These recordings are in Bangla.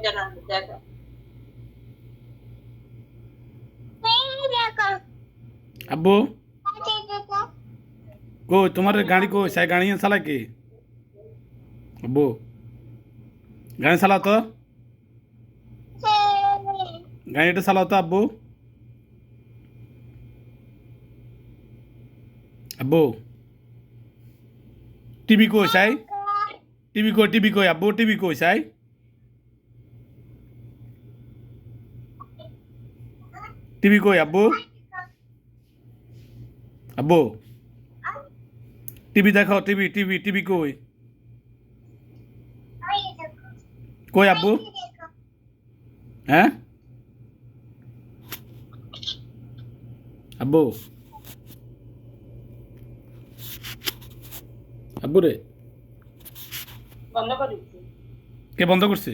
দেখো আব্বু কই তোমার গাড়ি কই সাই গাড়ি চালা কে আব্বু গাড়ি চালাও তো গাড়িটা চালাও তো আব্বু আব্বু টিভি কই সাই টিভি কই আব্বু টিভি কই সাই টিভি কই আব্বু আব্বু টিভি দেখাও টিভি কই কই আব্বু হ্যাঁ আব্বু আব্বু রে বন্ধ করেছি কে বন্ধ করছে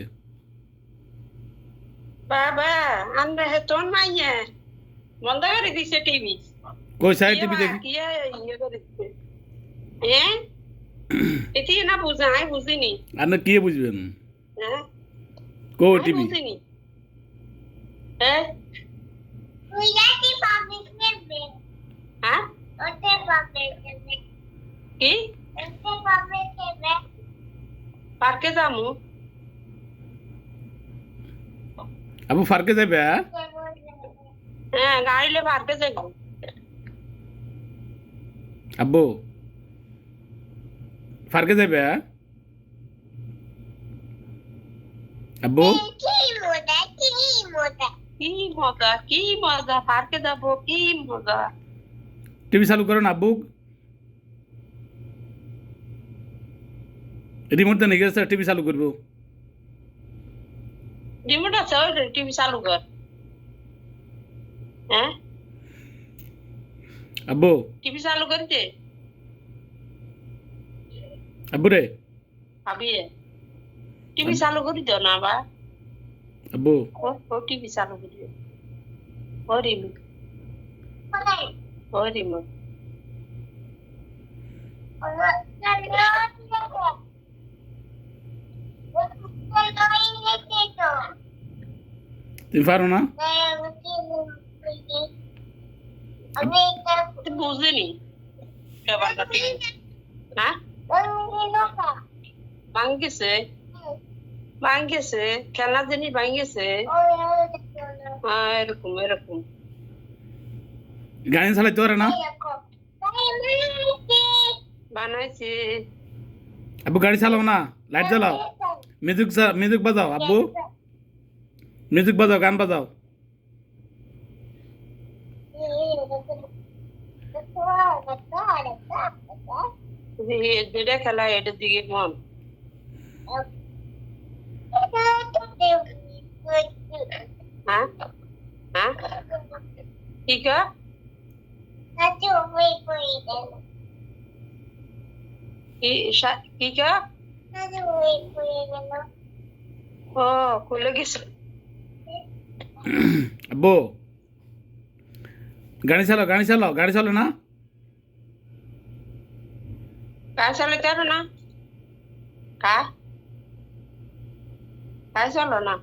বাবা আমরা হেতন মাইয়া বন্ধ করে দিছে টিভি কই সাই টিভি দেখি কি ইয়ে করে দিছে হ্যাঁ এটি না বুঝাই বুঝিনি আর না কি বুঝবেন হ্যাঁ কই আমি টিভি বুঝিনি হ্যাঁ হ্যাঁ কি পার্কে যামু আব্বু ফারকে যাবে হ্যাঁ গাড়িলে পার্কে যাবো আব্বু ফারকে যাবে আব্বু কি মজা পার্কে যাবো কি মজা টিভি চালু করো না আব্বু রিমোট দেন গেছে টিভি চালু করবো রিমোট আছে ওই টিভি চালু কর হ্যাঁ আব্বু টিভি চালু করতে আব্বু রে ভাবি টিভি চালু করে দিও না আবার আব্বু ও টিভি চালু করে দিও ও রিমোট ও রিমোট তুমি পারো না বুঝিনি ব্যাপারটা ঠিক হ্যাঁ ভাঙ্গেছে ভাঙ্গেছে খেলার জিনিস ভাঙ্গেছে এরকম এরকম গাড়ি চালাইতে পারে না বানাইছে আব্বু গাড়ি চালাও না লাইট জ্বালাও মিউজিক বাজাও আব্বু মিউজিক বাজাও গান বাজাও যেটা খেলা এটার দিকে মন হ্যাঁ হ্যাঁ কি কর কি কর ও খুলে গেছে আব্বু গাড়ি চালাও না কাজ চালাতে পারো না কাজ চলো না